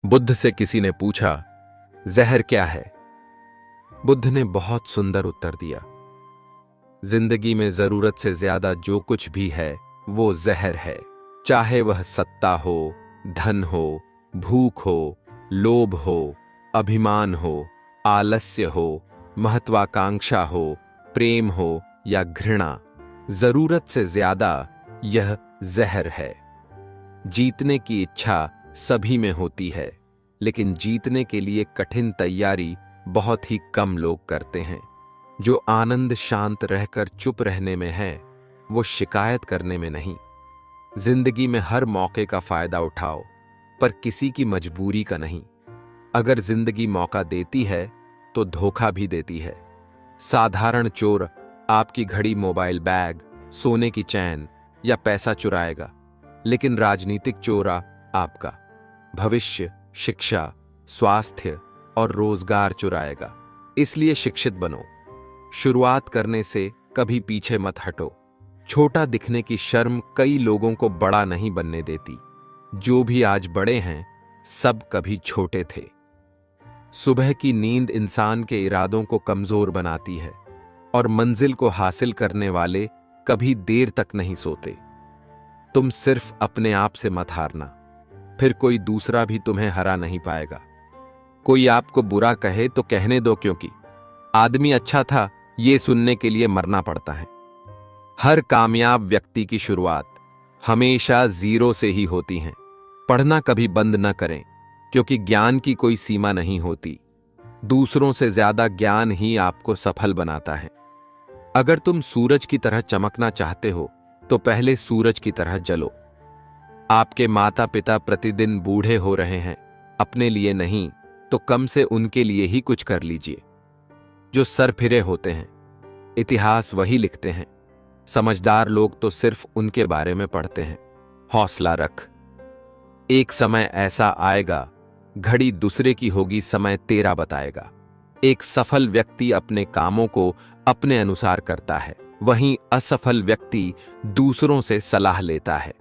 बुद्ध से किसी ने पूछा, जहर क्या है? बुद्ध ने बहुत सुंदर उत्तर दिया, जिंदगी में जरूरत से ज्यादा जो कुछ भी है वो जहर है। चाहे वह सत्ता हो, धन हो, भूख हो, लोभ हो, अभिमान हो, आलस्य हो, महत्वाकांक्षा हो, प्रेम हो या घृणा, जरूरत से ज्यादा यह जहर है। जीतने की इच्छा सभी में होती है, लेकिन जीतने के लिए कठिन तैयारी बहुत ही कम लोग करते हैं। जो आनंद शांत रहकर चुप रहने में है, वो शिकायत करने में नहीं। जिंदगी में हर मौके का फायदा उठाओ, पर किसी की मजबूरी का नहीं। अगर जिंदगी मौका देती है तो धोखा भी देती है। साधारण चोर आपकी घड़ी, मोबाइल, बैग, सोने की चैन या पैसा चुराएगा, लेकिन राजनीतिक चोरा आपका भविष्य, शिक्षा, स्वास्थ्य और रोजगार चुराएगा। इसलिए शिक्षित बनो। शुरुआत करने से कभी पीछे मत हटो। छोटा दिखने की शर्म कई लोगों को बड़ा नहीं बनने देती। जो भी आज बड़े हैं, सब कभी छोटे थे। सुबह की नींद इंसान के इरादों को कमजोर बनाती है, और मंजिल को हासिल करने वाले कभी देर तक नहीं सोते। तुम सिर्फ अपने आप से मत हारना, फिर कोई दूसरा भी तुम्हें हरा नहीं पाएगा। कोई आपको बुरा कहे तो कहने दो, क्योंकि आदमी अच्छा था ये सुनने के लिए मरना पड़ता है। हर कामयाब व्यक्ति की शुरुआत हमेशा जीरो से ही होती है। पढ़ना कभी बंद न करें, क्योंकि ज्ञान की कोई सीमा नहीं होती। दूसरों से ज्यादा ज्ञान ही आपको सफल बनाता है। अगर तुम सूरज की तरह चमकना चाहते हो तो पहले सूरज की तरह जलो। आपके माता पिता प्रतिदिन बूढ़े हो रहे हैं, अपने लिए नहीं तो कम से उनके लिए ही कुछ कर लीजिए। जो सर फिरे होते हैं, इतिहास वही लिखते हैं। समझदार लोग तो सिर्फ उनके बारे में पढ़ते हैं। हौसला रख, एक समय ऐसा आएगा, घड़ी दूसरे की होगी, समय तेरा बताएगा। एक सफल व्यक्ति अपने कामों को अपने अनुसार करता है, वहीं असफल व्यक्ति दूसरों से सलाह लेता है।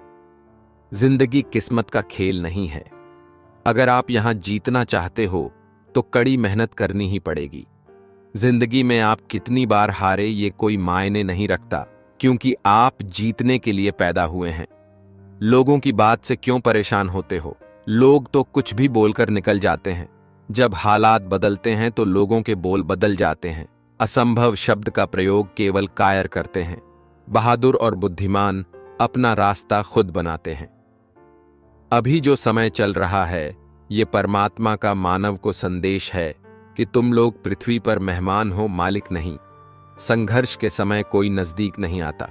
जिंदगी किस्मत का खेल नहीं है। अगर आप यहां जीतना चाहते हो तो कड़ी मेहनत करनी ही पड़ेगी। जिंदगी में आप कितनी बार हारे ये कोई मायने नहीं रखता, क्योंकि आप जीतने के लिए पैदा हुए हैं। लोगों की बात से क्यों परेशान होते हो? लोग तो कुछ भी बोलकर निकल जाते हैं। जब हालात बदलते हैं तो लोगों के बोल बदल जाते हैं। असंभव शब्द का प्रयोग केवल कायर करते हैं। बहादुर और बुद्धिमान अपना रास्ता खुद बनाते हैं। अभी जो समय चल रहा है, ये परमात्मा का मानव को संदेश है कि तुम लोग पृथ्वी पर मेहमान हो, मालिक नहीं। संघर्ष के समय कोई नजदीक नहीं आता।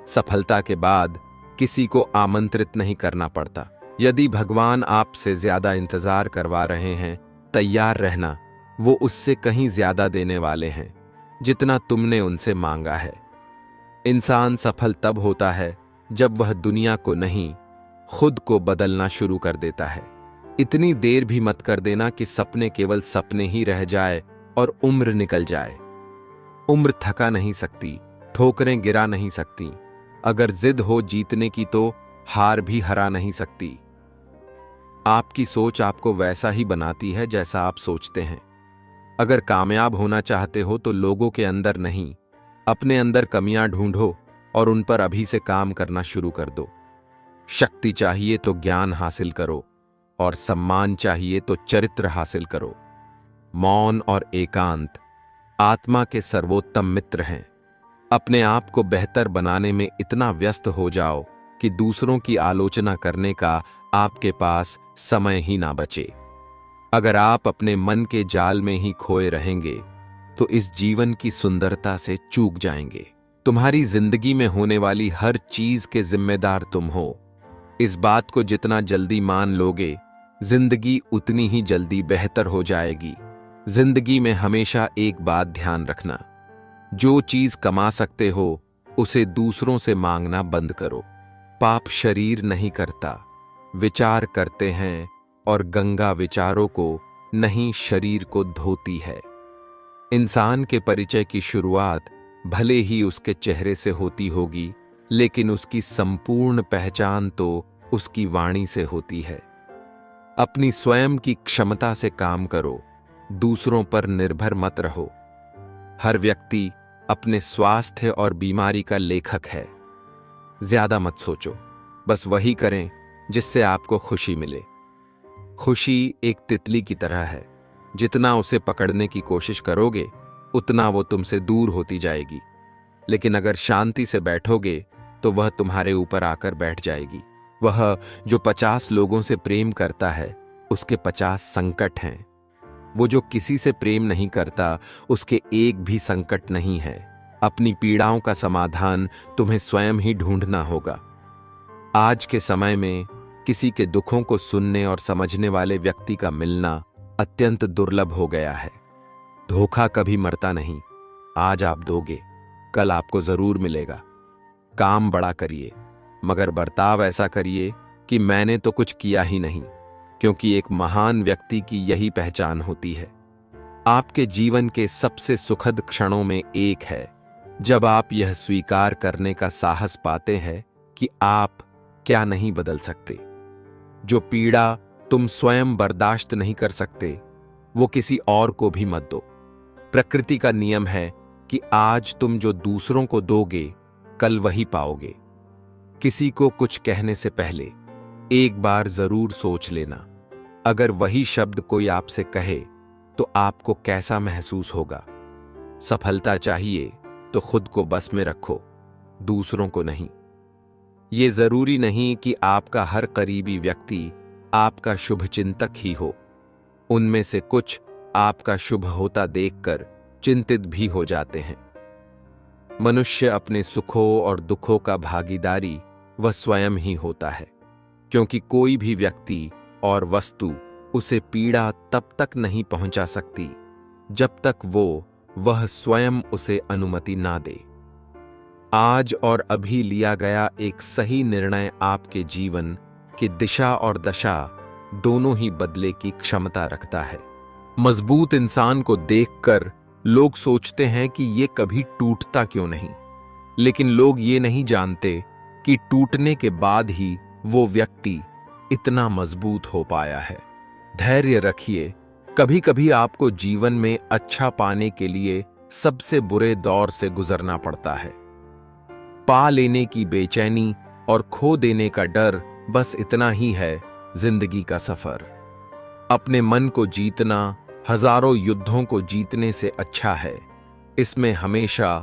सफलता के बाद किसी को आमंत्रित नहीं करना पड़ता। यदि भगवान आपसे ज्यादा इंतजार करवा रहे हैं, तैयार रहना, वो उससे कहीं ज्यादा देने वाले हैं जितना तुमने उनसे मांगा है। इंसान सफल तब होता है जब वह दुनिया को नहीं, खुद को बदलना शुरू कर देता है। इतनी देर भी मत कर देना कि सपने केवल सपने ही रह जाए और उम्र निकल जाए। उम्र थका नहीं सकती, ठोकरें गिरा नहीं सकती। अगर जिद हो जीतने की तो हार भी हरा नहीं सकती। आपकी सोच आपको वैसा ही बनाती है जैसा आप सोचते हैं। अगर कामयाब होना चाहते हो तो लोगों के अंदर नहीं, अपने अंदर कमियां ढूंढो और उन पर अभी से काम करना शुरू कर दो। शक्ति चाहिए तो ज्ञान हासिल करो, और सम्मान चाहिए तो चरित्र हासिल करो। मौन और एकांत आत्मा के सर्वोत्तम मित्र हैं। अपने आप को बेहतर बनाने में इतना व्यस्त हो जाओ कि दूसरों की आलोचना करने का आपके पास समय ही ना बचे। अगर आप अपने मन के जाल में ही खोए रहेंगे तो इस जीवन की सुंदरता से चूक जाएंगे। तुम्हारी जिंदगी में होने वाली हर चीज के जिम्मेदार तुम हो। इस बात को जितना जल्दी मान लोगे, जिंदगी उतनी ही जल्दी बेहतर हो जाएगी। जिंदगी में हमेशा एक बात ध्यान रखना, जो चीज कमा सकते हो उसे दूसरों से मांगना बंद करो। पाप शरीर नहीं करता, विचार करते हैं, और गंगा विचारों को नहीं, शरीर को धोती है। इंसान के परिचय की शुरुआत भले ही उसके चेहरे से होती होगी, लेकिन उसकी संपूर्ण पहचान तो उसकी वाणी से होती है। अपनी स्वयं की क्षमता से काम करो, दूसरों पर निर्भर मत रहो। हर व्यक्ति अपने स्वास्थ्य और बीमारी का लेखक है। ज्यादा मत सोचो, बस वही करें जिससे आपको खुशी मिले। खुशी एक तितली की तरह है, जितना उसे पकड़ने की कोशिश करोगे उतना वो तुमसे दूर होती जाएगी, लेकिन अगर शांति से बैठोगे तो वह तुम्हारे ऊपर आकर बैठ जाएगी। वह जो 50 लोगों से प्रेम करता है उसके 50 संकट हैं। वो जो किसी से प्रेम नहीं करता उसके एक भी संकट नहीं है। अपनी पीड़ाओं का समाधान तुम्हें स्वयं ही ढूंढना होगा। आज के समय में किसी के दुखों को सुनने और समझने वाले व्यक्ति का मिलना अत्यंत दुर्लभ हो गया है। धोखा कभी मरता नहीं। आज आप दोगे, कल आपको जरूर मिलेगा। काम बड़ा करिए, मगर बर्ताव ऐसा करिए कि मैंने तो कुछ किया ही नहीं, क्योंकि एक महान व्यक्ति की यही पहचान होती है। आपके जीवन के सबसे सुखद क्षणों में एक है जब आप यह स्वीकार करने का साहस पाते हैं कि आप क्या नहीं बदल सकते। जो पीड़ा तुम स्वयं बर्दाश्त नहीं कर सकते, वो किसी और को भी मत दो। प्रकृति का नियम है कि आज तुम जो दूसरों को दोगे, कल वही पाओगे। किसी को कुछ कहने से पहले एक बार जरूर सोच लेना, अगर वही शब्द कोई आपसे कहे तो आपको कैसा महसूस होगा। सफलता चाहिए तो खुद को बस में रखो, दूसरों को नहीं। ये जरूरी नहीं कि आपका हर करीबी व्यक्ति आपका शुभचिंतक ही हो। उनमें से कुछ आपका शुभ होता देखकर चिंतित भी हो जाते हैं। मनुष्य अपने सुखों और दुखों का भागीदारी वह स्वयं ही होता है, क्योंकि कोई भी व्यक्ति और वस्तु उसे पीड़ा तब तक नहीं पहुंचा सकती जब तक वह स्वयं उसे अनुमति ना दे। आज और अभी लिया गया एक सही निर्णय आपके जीवन की दिशा और दशा दोनों ही बदले की क्षमता रखता है। मजबूत इंसान को देखकर लोग सोचते हैं कि ये कभी टूटता क्यों नहीं, लेकिन लोग ये नहीं जानते कि टूटने के बाद ही वो व्यक्ति इतना मजबूत हो पाया है। धैर्य रखिए, कभी कभी आपको जीवन में अच्छा पाने के लिए सबसे बुरे दौर से गुजरना पड़ता है। पा लेने की बेचैनी और खो देने का डर, बस इतना ही है जिंदगी का सफर। अपने मन को जीतना हजारों युद्धों को जीतने से अच्छा है। इसमें हमेशा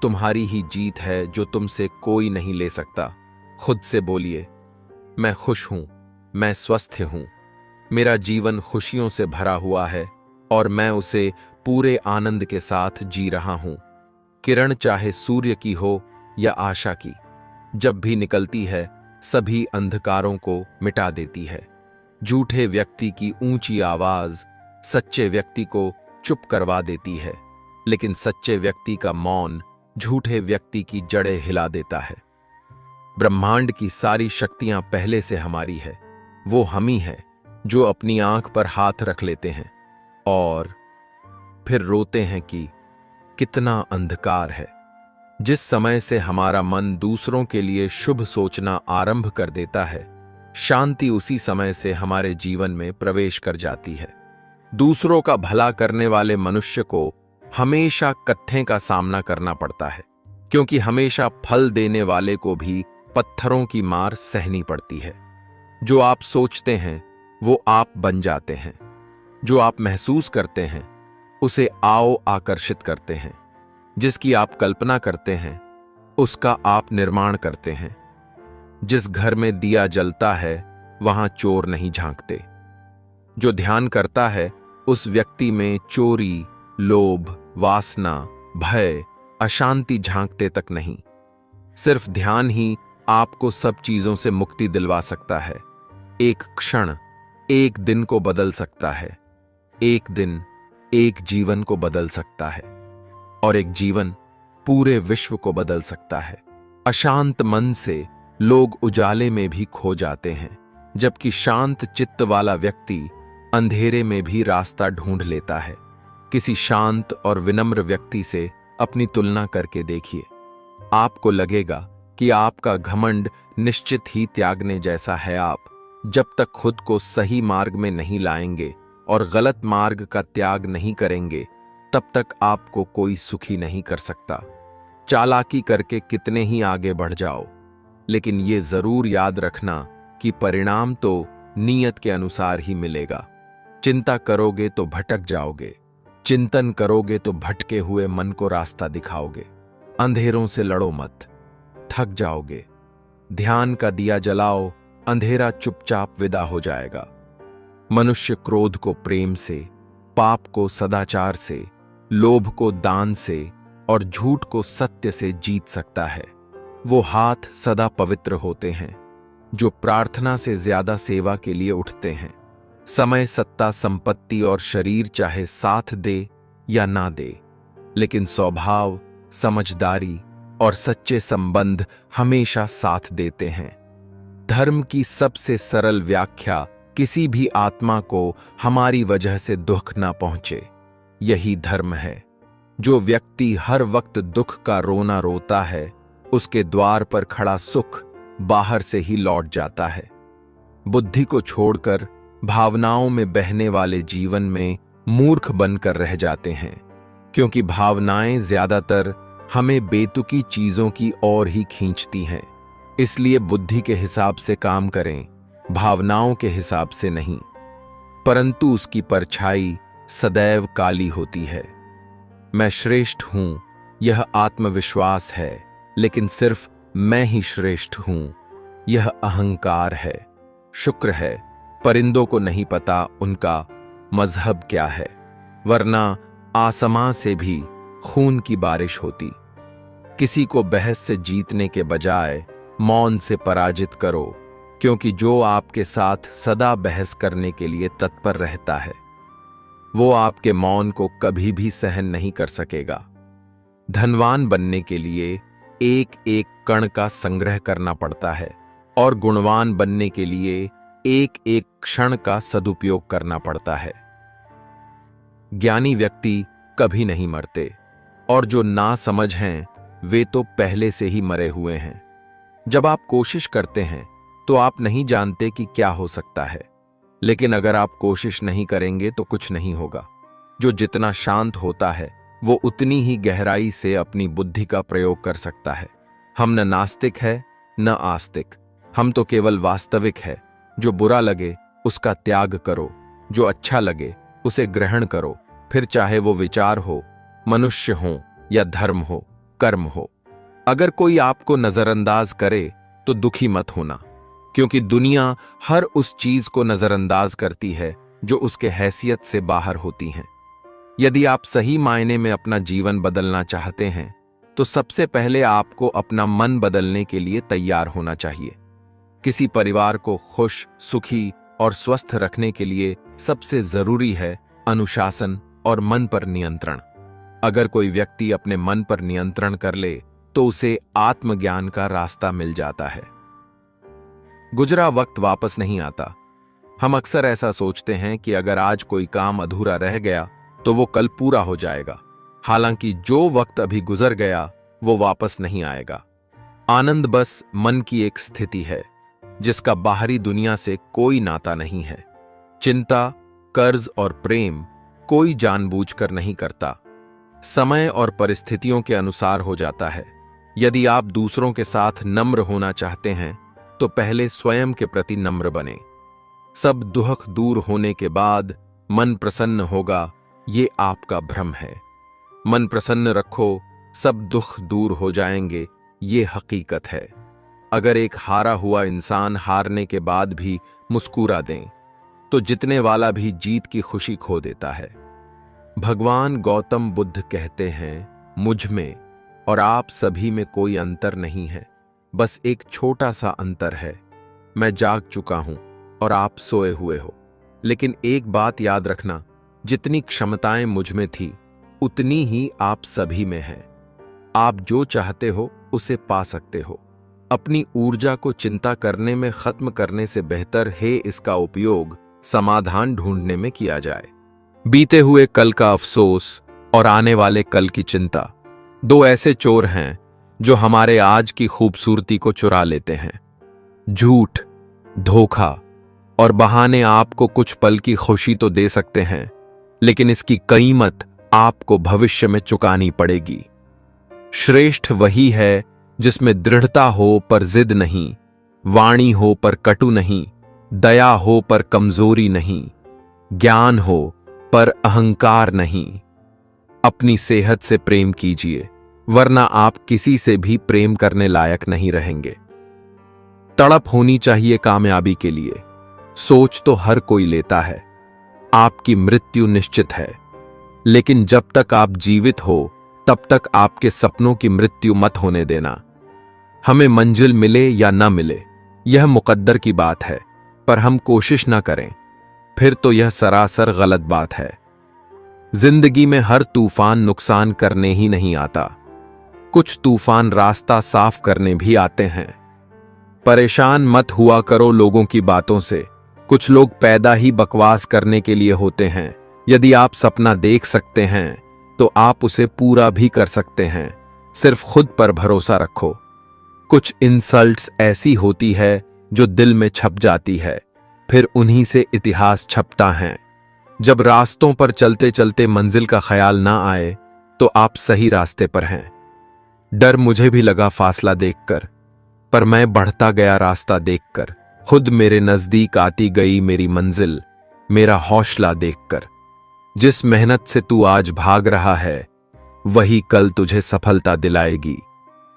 तुम्हारी ही जीत है जो तुमसे कोई नहीं ले सकता। खुद से बोलिए, मैं खुश हूं, मैं स्वस्थ हूं, मेरा जीवन खुशियों से भरा हुआ है और मैं उसे पूरे आनंद के साथ जी रहा हूं। किरण चाहे सूर्य की हो या आशा की, जब भी निकलती है सभी अंधकारों को मिटा देती है। झूठे व्यक्ति की ऊंची आवाज सच्चे व्यक्ति को चुप करवा देती है, लेकिन सच्चे व्यक्ति का मौन झूठे व्यक्ति की जड़ें हिला देता है। ब्रह्मांड की सारी शक्तियां पहले से हमारी है। वो हम ही हैं जो अपनी आंख पर हाथ रख लेते हैं और फिर रोते हैं कि कितना अंधकार है। जिस समय से हमारा मन दूसरों के लिए शुभ सोचना आरंभ कर देता है, शांति उसी समय से हमारे जीवन में प्रवेश कर जाती है। दूसरों का भला करने वाले मनुष्य को हमेशा कत्थे का सामना करना पड़ता है, क्योंकि हमेशा फल देने वाले को भी पत्थरों की मार सहनी पड़ती है। जो आप सोचते हैं वो आप बन जाते हैं। जो आप महसूस करते हैं उसे आओ आकर्षित करते हैं। जिसकी आप कल्पना करते हैं उसका आप निर्माण करते हैं। जिस घर में दिया जलता है वहां चोर नहीं झांकते। जो ध्यान करता है उस व्यक्ति में चोरी, लोभ, वासना, भय, अशांति झांकते तक नहीं। सिर्फ ध्यान ही आपको सब चीजों से मुक्ति दिलवा सकता है। एक क्षण एक दिन को बदल सकता है। एक दिन एक जीवन को बदल सकता है और एक जीवन पूरे विश्व को बदल सकता है। अशांत मन से लोग उजाले में भी खो जाते हैं, जबकि शांत चित्त वाला व्यक्ति अंधेरे में भी रास्ता ढूंढ लेता है। किसी शांत और विनम्र व्यक्ति से अपनी तुलना करके देखिए। आपको लगेगा कि आपका घमंड निश्चित ही त्यागने जैसा है। आप जब तक खुद को सही मार्ग में नहीं लाएंगे और गलत मार्ग का त्याग नहीं करेंगे, तब तक आपको कोई सुखी नहीं कर सकता। चालाकी करके कितने ही आगे बढ़ जाओ, लेकिन ये जरूर याद रखना कि परिणाम तो नीयत के अनुसार ही मिलेगा। चिंता करोगे तो भटक जाओगे, चिंतन करोगे तो भटके हुए मन को रास्ता दिखाओगे। अंधेरों से लड़ो मत, थक जाओगे। ध्यान का दिया जलाओ, अंधेरा चुपचाप विदा हो जाएगा। मनुष्य क्रोध को प्रेम से, पाप को सदाचार से, लोभ को दान से और झूठ को सत्य से जीत सकता है। वो हाथ सदा पवित्र होते हैं जो प्रार्थना से ज्यादा सेवा के लिए उठते हैं। समय, सत्ता, संपत्ति और शरीर चाहे साथ दे या ना दे, लेकिन स्वभाव, समझदारी और सच्चे संबंध हमेशा साथ देते हैं। धर्म की सबसे सरल व्याख्या किसी भी आत्मा को हमारी वजह से दुख ना पहुंचे, यही धर्म है। जो व्यक्ति हर वक्त दुख का रोना रोता है, उसके द्वार पर खड़ा सुख बाहर से ही लौट जाता है। बुद्धि को छोड़कर भावनाओं में बहने वाले जीवन में मूर्ख बनकर रह जाते हैं, क्योंकि भावनाएं ज्यादातर हमें बेतुकी चीजों की ओर ही खींचती हैं। इसलिए बुद्धि के हिसाब से काम करें, भावनाओं के हिसाब से नहीं। परंतु उसकी परछाई सदैव काली होती है। मैं श्रेष्ठ हूं, यह आत्मविश्वास है, लेकिन सिर्फ मैं ही श्रेष्ठ हूं, यह अहंकार है। शुक्र है परिंदों को नहीं पता उनका मजहब क्या है, वरना आसमां से भी खून की बारिश होती। किसी को बहस से जीतने के बजाय मौन से पराजित करो, क्योंकि जो आपके साथ सदा बहस करने के लिए तत्पर रहता है, वो आपके मौन को कभी भी सहन नहीं कर सकेगा। धनवान बनने के लिए एक एक कण का संग्रह करना पड़ता है और गुणवान बनने के लिए एक एक क्षण का सदुपयोग करना पड़ता है। ज्ञानी व्यक्ति कभी नहीं मरते, और जो ना समझ हैं वे तो पहले से ही मरे हुए हैं। जब आप कोशिश करते हैं तो आप नहीं जानते कि क्या हो सकता है, लेकिन अगर आप कोशिश नहीं करेंगे तो कुछ नहीं होगा। जो जितना शांत होता है वो उतनी ही गहराई से अपनी बुद्धि का प्रयोग कर सकता है। हम न नास्तिक है न आस्तिक, हम तो केवल वास्तविक है। जो बुरा लगे उसका त्याग करो, जो अच्छा लगे उसे ग्रहण करो, फिर चाहे वो विचार हो, मनुष्य हो या धर्म हो, कर्म हो। अगर कोई आपको नजरअंदाज करे तो दुखी मत होना, क्योंकि दुनिया हर उस चीज को नजरअंदाज करती है जो उसके हैसियत से बाहर होती हैं। यदि आप सही मायने में अपना जीवन बदलना चाहते हैं तो सबसे पहले आपको अपना मन बदलने के लिए तैयार होना चाहिए। किसी परिवार को खुश, सुखी और स्वस्थ रखने के लिए सबसे जरूरी है अनुशासन और मन पर नियंत्रण। अगर कोई व्यक्ति अपने मन पर नियंत्रण कर ले तो उसे आत्मज्ञान का रास्ता मिल जाता है। गुजरा वक्त वापस नहीं आता। हम अक्सर ऐसा सोचते हैं कि अगर आज कोई काम अधूरा रह गया तो वो कल पूरा हो जाएगा, हालांकि जो वक्त अभी गुजर गया वो वापस नहीं आएगा। आनंद बस मन की एक स्थिति है जिसका बाहरी दुनिया से कोई नाता नहीं है। चिंता, कर्ज और प्रेम कोई जानबूझकर नहीं करता, समय और परिस्थितियों के अनुसार हो जाता है। यदि आप दूसरों के साथ नम्र होना चाहते हैं तो पहले स्वयं के प्रति नम्र बने। सब दुख दूर होने के बाद मन प्रसन्न होगा, ये आपका भ्रम है। मन प्रसन्न रखो, सब दुख दूर हो जाएंगे, ये हकीकत है। अगर एक हारा हुआ इंसान हारने के बाद भी मुस्कुरा दें तो जीतने वाला भी जीत की खुशी खो देता है। भगवान गौतम बुद्ध कहते हैं, मुझ में और आप सभी में कोई अंतर नहीं है, बस एक छोटा सा अंतर है। मैं जाग चुका हूं और आप सोए हुए हो। लेकिन एक बात याद रखना, जितनी क्षमताएं मुझ में थी उतनी ही आप सभी में है। आप जो चाहते हो उसे पा सकते हो। अपनी ऊर्जा को चिंता करने में खत्म करने से बेहतर है इसका उपयोग समाधान ढूंढने में किया जाए। बीते हुए कल का अफसोस और आने वाले कल की चिंता दो ऐसे चोर हैं जो हमारे आज की खूबसूरती को चुरा लेते हैं। झूठ, धोखा और बहाने आपको कुछ पल की खुशी तो दे सकते हैं, लेकिन इसकी कीमत आपको भविष्य में चुकानी पड़ेगी। श्रेष्ठ वही है जिसमें दृढ़ता हो पर जिद नहीं, वाणी हो पर कटु नहीं, दया हो पर कमजोरी नहीं, ज्ञान हो पर अहंकार नहीं। अपनी सेहत से प्रेम कीजिए, वरना आप किसी से भी प्रेम करने लायक नहीं रहेंगे। तड़प होनी चाहिए कामयाबी के लिए। सोच तो हर कोई लेता है, आपकी मृत्यु निश्चित है, लेकिन जब तक आप जीवित हो तब तक आपके सपनों की मृत्यु मत होने देना। हमें मंजिल मिले या न मिले, यह मुकद्दर की बात है, पर हम कोशिश न करें फिर तो यह सरासर गलत बात है। जिंदगी में हर तूफान नुकसान करने ही नहीं आता, कुछ तूफान रास्ता साफ करने भी आते हैं। परेशान मत हुआ करो लोगों की बातों से, कुछ लोग पैदा ही बकवास करने के लिए होते हैं। यदि आप सपना देख सकते हैं तो आप उसे पूरा भी कर सकते हैं, सिर्फ खुद पर भरोसा रखो। कुछ इंसल्ट्स ऐसी होती है जो दिल में छप जाती है, फिर उन्हीं से इतिहास छपता है। जब रास्तों पर चलते चलते मंजिल का ख्याल ना आए तो आप सही रास्ते पर हैं। डर मुझे भी लगा फासला देखकर, पर मैं बढ़ता गया रास्ता देखकर। खुद मेरे नजदीक आती गई मेरी मंजिल, मेरा हौसला देखकर। जिस मेहनत से तू आज भाग रहा है वही कल तुझे सफलता दिलाएगी।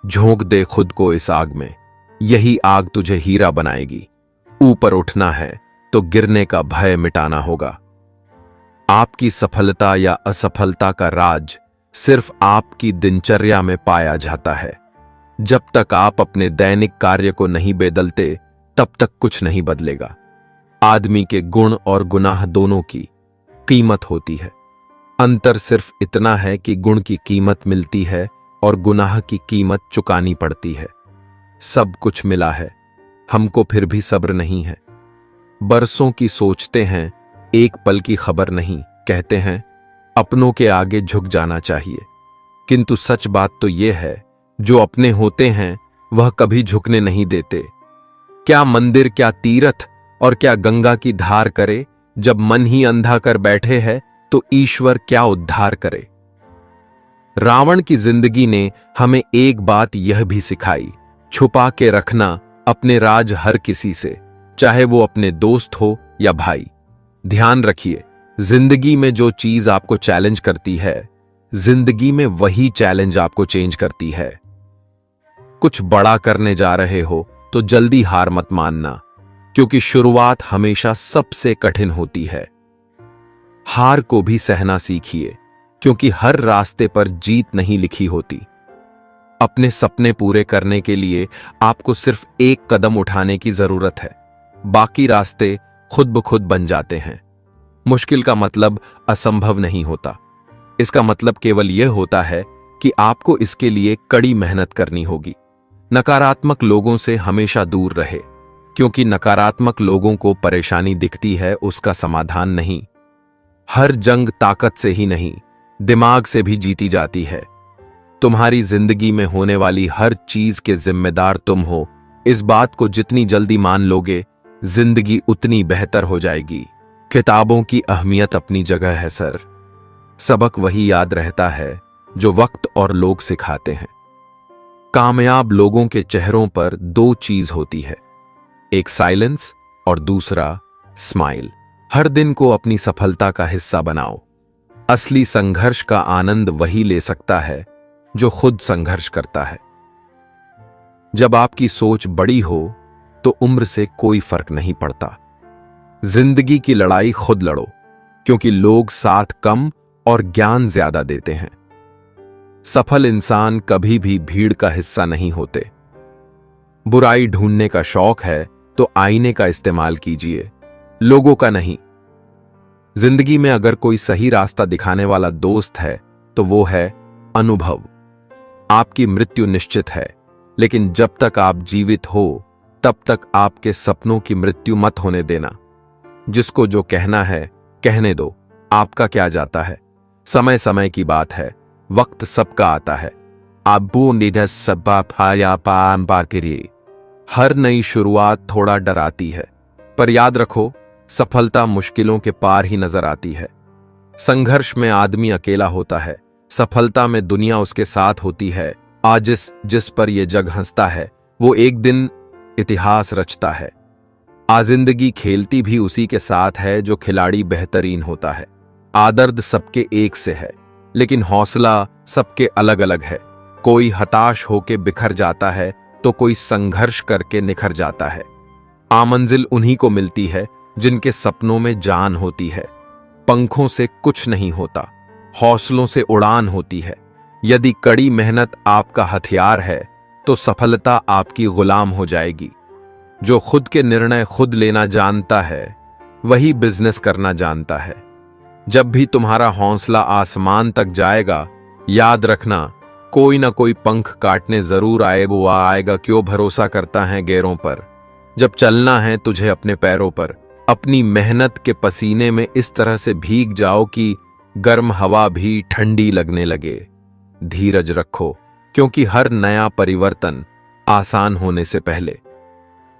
झोंक दे खुद को इस आग में, यही आग तुझे हीरा बनाएगी। ऊपर उठना है तो गिरने का भय मिटाना होगा। आपकी सफलता या असफलता का राज सिर्फ आपकी दिनचर्या में पाया जाता है। जब तक आप अपने दैनिक कार्य को नहीं बदलते तब तक कुछ नहीं बदलेगा। आदमी के गुण और गुनाह दोनों की कीमत होती है। अंतर सिर्फ इतना है कि गुण की कीमत मिलती है और गुनाह की कीमत चुकानी पड़ती है। सब कुछ मिला है, हमको फिर भी सब्र नहीं है। बरसों की सोचते हैं, एक पल की खबर नहीं। कहते हैं अपनों के आगे झुक जाना चाहिए, किंतु सच बात तो यह है जो अपने होते हैं वह कभी झुकने नहीं देते। क्या मंदिर, क्या तीर्थ और क्या गंगा की धार करे, जब मन ही अंधा कर बैठे है तो ईश्वर क्या उद्धार करे। रावण की जिंदगी ने हमें एक बात यह भी सिखाई, छुपा के रखना अपने राज हर किसी से, चाहे वो अपने दोस्त हो या भाई। ध्यान रखिए, जिंदगी में जो चीज आपको चैलेंज करती है, जिंदगी में वही चैलेंज आपको चेंज करती है। कुछ बड़ा करने जा रहे हो तो जल्दी हार मत मानना, क्योंकि शुरुआत हमेशा सबसे कठिन होती है। हार को भी सहना सीखिए, क्योंकि हर रास्ते पर जीत नहीं लिखी होती। अपने सपने पूरे करने के लिए आपको सिर्फ एक कदम उठाने की जरूरत है, बाकी रास्ते खुद ब खुद बन जाते हैं। मुश्किल का मतलब असंभव नहीं होता, इसका मतलब केवल यह होता है कि आपको इसके लिए कड़ी मेहनत करनी होगी। नकारात्मक लोगों से हमेशा दूर रहे, क्योंकि नकारात्मक लोगों को परेशानी दिखती है, उसका समाधान नहीं। हर जंग ताकत से ही नहीं, दिमाग से भी जीती जाती है। तुम्हारी जिंदगी में होने वाली हर चीज के जिम्मेदार तुम हो। इस बात को जितनी जल्दी मान लोगे, जिंदगी उतनी बेहतर हो जाएगी। किताबों की अहमियत अपनी जगह है सर, सबक वही याद रहता है जो वक्त और लोग सिखाते हैं। कामयाब लोगों के चेहरों पर दो चीज होती है, एक साइलेंस और दूसरा स्माइल। हर दिन को अपनी सफलता का हिस्सा बनाओ। असली संघर्ष का आनंद वही ले सकता है जो खुद संघर्ष करता है। जब आपकी सोच बड़ी हो तो उम्र से कोई फर्क नहीं पड़ता। जिंदगी की लड़ाई खुद लड़ो, क्योंकि लोग साथ कम और ज्ञान ज्यादा देते हैं। सफल इंसान कभी भी भीड़ का हिस्सा नहीं होते। बुराई ढूंढने का शौक है तो आईने का इस्तेमाल कीजिए, लोगों का नहीं। जिंदगी में अगर कोई सही रास्ता दिखाने वाला दोस्त है तो वो है अनुभव। आपकी मृत्यु निश्चित है, लेकिन जब तक आप जीवित हो तब तक आपके सपनों की मृत्यु मत होने देना। जिसको जो कहना है कहने दो, आपका क्या जाता है। समय समय की बात है, वक्त सबका आता है। हर नई शुरुआत थोड़ा डराती है, पर याद रखो, सफलता मुश्किलों के पार ही नजर आती है। संघर्ष में आदमी अकेला होता है, सफलता में दुनिया उसके साथ होती है। आज जिस पर यह जग हंसता है, वो एक दिन इतिहास रचता है। जिंदगी खेलती भी उसी के साथ है जो खिलाड़ी बेहतरीन होता है। दर्द सबके एक से है, लेकिन हौसला सबके अलग अलग है। कोई हताश होके बिखर जाता है तो कोई संघर्ष करके निखर जाता है। मंजिल उन्हीं को मिलती है जिनके सपनों में जान होती है। पंखों से कुछ नहीं होता, हौसलों से उड़ान होती है। यदि कड़ी मेहनत आपका हथियार है तो सफलता आपकी गुलाम हो जाएगी। जो खुद के निर्णय खुद लेना जानता है, वही बिजनेस करना जानता है। जब भी तुम्हारा हौसला आसमान तक जाएगा, याद रखना, कोई ना कोई पंख काटने जरूर आएगा। वो आएगा। क्यों भरोसा करता है गैरों पर, जब चलना है तुझे अपने पैरों पर। अपनी मेहनत के पसीने में इस तरह से भीग जाओ कि गर्म हवा भी ठंडी लगने लगे। धीरज रखो, क्योंकि हर नया परिवर्तन आसान होने से पहले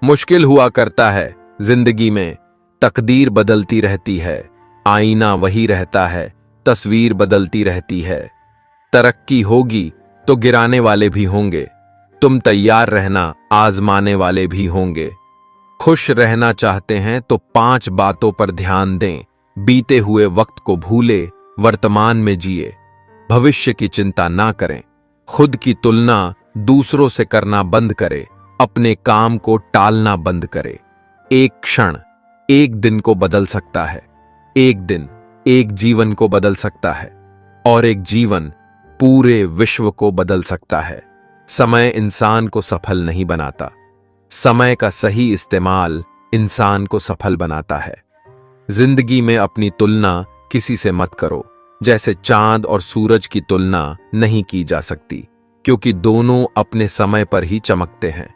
मुश्किल हुआ करता है। जिंदगी में तकदीर बदलती रहती है, आईना वही रहता है, तस्वीर बदलती रहती है। तरक्की होगी तो गिराने वाले भी होंगे, तुम तैयार रहना, आजमाने वाले भी होंगे। खुश रहना चाहते हैं तो 5 बातों पर ध्यान दें। बीते हुए वक्त को भूले, वर्तमान में जिए। भविष्य की चिंता ना करें। खुद की तुलना दूसरों से करना बंद करें। अपने काम को टालना बंद करें। एक क्षण एक दिन को बदल सकता है, एक दिन एक जीवन को बदल सकता है, और एक जीवन पूरे विश्व को बदल सकता है। समय इंसान को सफल नहीं बनाता, समय का सही इस्तेमाल इंसान को सफल बनाता है। जिंदगी में अपनी तुलना किसी से मत करो। जैसे चांद और सूरज की तुलना नहीं की जा सकती, क्योंकि दोनों अपने समय पर ही चमकते हैं।